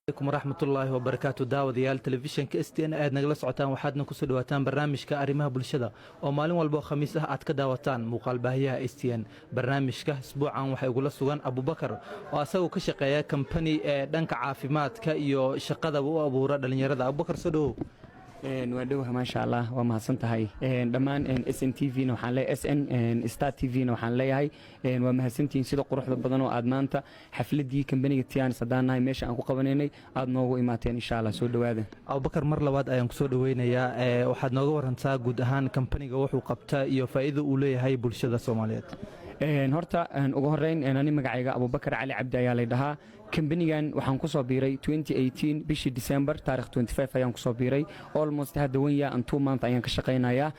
عليكم ورحمة الله وبركاته داوديال تلفزيون كاستين aad nagala socotaan waxaadna ku soo dhawaataan barnaamijka arrimaha bulshada oo maalin walba khamiis ah aad ka daawataan muuqaal baahiyaha STN barnaamijka isbuucan waxa ugu la sugan Abubakar oo asagoo ka shaqeeya company ee dhanka caafimaadka iyo shaqada uu abuura dhalinyarada Abubakar soo dhaw وادوها ما شاء الله وما حسنت هاي دمان SN TV وحان لي SN Star TV وحان لي هاي وما حسنتين سيدو قروح بدن واد maanta xafladii kambaniga Tian sadaanahay meesha aan ku qabaneenay aad noogu imaateen insha Allah soo dhawaada Abubakar mar labaad ayaan ku soo dhaweynayaa waxaad nooga warantaa guud ahaan kambaniga wuxuu qabtaa iyo faa'iido uu leeyahay bulshada Soomaaliyeed horta ugu horeyn ani magacayga Abubakar Ali Cabdi ayaa la dhahaa kambanigan waxaan ku soo biiray 2018 bishii December taariikh 25 ayaan ku soo biiray almost hadda 1 year and 2 months ayaan ka shaqeynayaa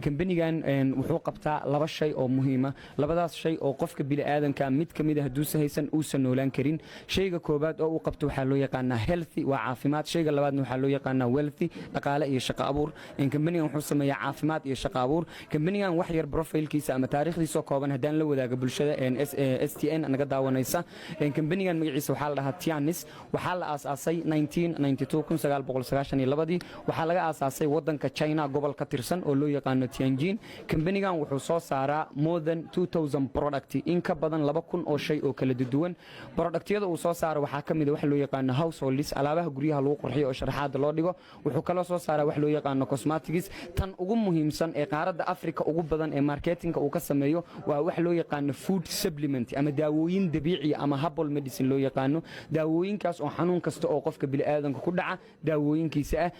kambanigan wuxuu qabtaa laba shay oo muhiim ah labadaas shay oo qofka bini aadanka mid kamid ah haduu haysan uu sanoolan karin shayga koobaad oo uu qabto waxa loo yaqaanaa healthy waa caafimaad shayga labaadna waxa loo yaqaanaa wealthy dhaqaale iyo shaqo abuur kambanigan wuxuu sameeyaa caafimaad iyo shaqo abuur kambanigan wax yar profile-kiisa ama taariikhdiisa kooban hadaan la wadaaga bulshada STN anaga daawanaysa kambanigan waxaa la dhahaa Tianis waxaa la aasaasay 1992 waxaa laga aasaasay wadanka China gobol ka tirsan oo loo yaqaan Tianjin kambanigan wuxuu soo saaraa more than 2000 product in ka badan 2000 oo shay oo kala duwan productyada uu soo saaro waxaa kamid ah wax loo yaqaan households alaabaha guryaha lagu qurxiyo oo sharaxaad loo dhigo wuxuu kala soo saaraa wax loo yaqaan cosmetics tan ugu muhiimsan ee qaaradda Afrika ugu badan ee marketingka uu ka sameeyo waa wax loo yaqaan food supplement ama daawooyin dabiici ama herbal medicine loo yaqaano daawooyinkaas oo xanuun kasta oo qofka bini aadanka ku dhaca daawooyinkiisa ah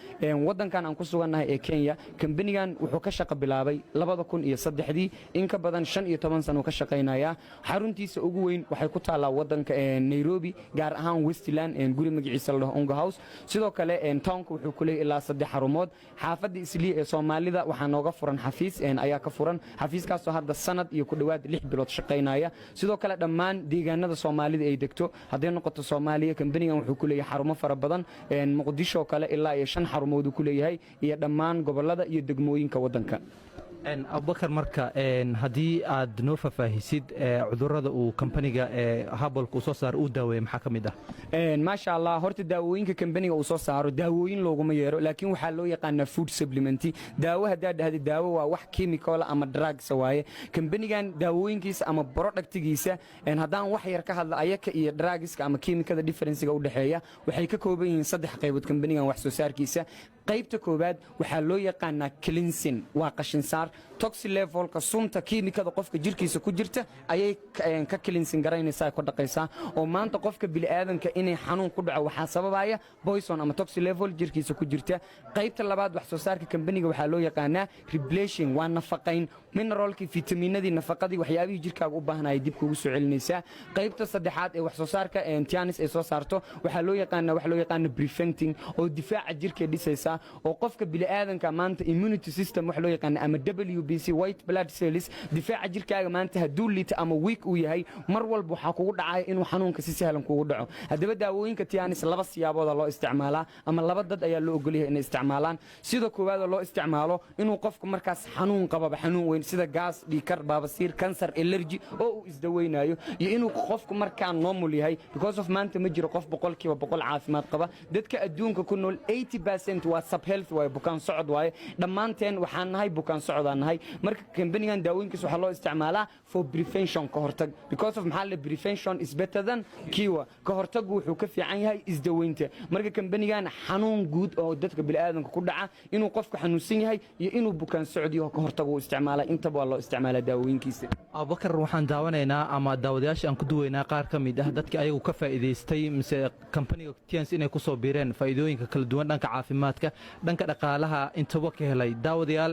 wadankan aan ku sugannahay ee Kenya kambanigan wuxuu ka shaqo bilaabay 2003 in ka badan 15 sano ka shaqeynaya xaruntiisa ugu weyn waxay ku taalaa wadanka Nairobi gaar ahaan Westland guri magaciisa la dhaho Onga House sidoo kale townka wuxuu ku leeyahay ilaa 3 xarumood xaafadda Islii ee Soomaalida waxaa nooga furan xafiis ayaa ka furan xafiiskaas oo hadda sanad iyo ku dhawaad 6 bilood shaqeynaya sidoo kale dhammaan deegaanada Soomaalida ay degto haddii noqoto Soomaaliya kambanigan wuxuu ku leeyahay xarumo fara badan Muqdisho kale ilaa 5 xarumood ku leeyahay iyo dhammaan gobolada iyo degmooyinka wadanka Abubakar marka hadii aad noo faafahisid cudurrada uu kambaniga Habalku soo saar uu daaweeyo maxaa kamid ah ma sha Allah horta daawooyinka kambaniga uu soo saaro daawooyin looguma yeero laakiin waxa loo yaqaan food supplement daawo hadaa dhahdi daawo waa wax chemical ama drugs waaye kambanigan daawooyinkiisa ama productigiisa hadaan wax yar ka hadla ayaka iyo drugska ama chemicalada difference-ga u dhaxeeya waxay ka kooban yihiin 3 qaybood kambanigan wax soo saarkiisa qaybta koobaad waxa loo yaqaan cleansing waa qashin saar toxic level ka sunta kiimikada qofka jirkiisa ku jirta ayay ka cleansing garaynaysaa ku dhaqaysaa oo maanta qofka bini aadanka inay xanuun ku dhaco waxa sababaya poison ama toxic level jirkiisa ku jirta qaybta labaad wax soo saarka kambaniga waxa loo yaqaanaa replenishing waa nafaqayn mineralki fitamiinadii nafaqadii waxyaabihii jirkaaga u baahnaa dib kugu soo celinaysaa qaybta saddexaad ee wax soo saarka Tianis ay soo saarto waxa loo yaqaan preventing oo difaaca jirka dhisaysa oo qofka bini aadanka maanta immunity system wax loo yaqaan ama WBC white blood cells difaaca jirkaaga maanta haduu liita ama weak uu yahay mar walba waxa kugu dhacay inuu xanuunka si sahlan kugu dhaco hadaba daawooyinka Tianis laba siyaabood loo isticmaalaa ama laba dad ayaa loo ogol yahay inay isticmaalaan sida koowaad loo isticmaalo inuu qofku markaas xanuun qabo xanuun weyn sida gas dhiikar baabasiir cancer allergy oo uu isdaweynayo iyo inuu qofku markaa normal yahay because of maanta ma jiro qof 100% caafimaad qaba dadka adduunka ku nool 80% waa sub health way bukaan socod way dhamaanteen waxaan nahay bukaan socodanahay marka kambanigan daawooyinkiisa waxa loo isticmaalaa for prevention ka hortag because of maxaa la prevention is better than cure ka hortag wuxuu ka fiican yahay isdaweynta marka kambanigan xanuun guud oo dadka bini aadanka ku dhaca inuu qofku xanuunsan yahay iyo inuu bukaan socod yahay ka hortag uu isticmaalaa inta waa loo isticmaalaa daawooyinkiisa Abubakar waxaan daawanaynaa ama daawadayaasha aan ku duweynaa qaar kamid ah dadka ayagu ka faa'iideystay mise kambaniga Tianis inay ku soo biireen faa'iidooyinka kala duwan dhanka caafimaadka dhanka dhaqaalaha intaba ka helay daawadayaal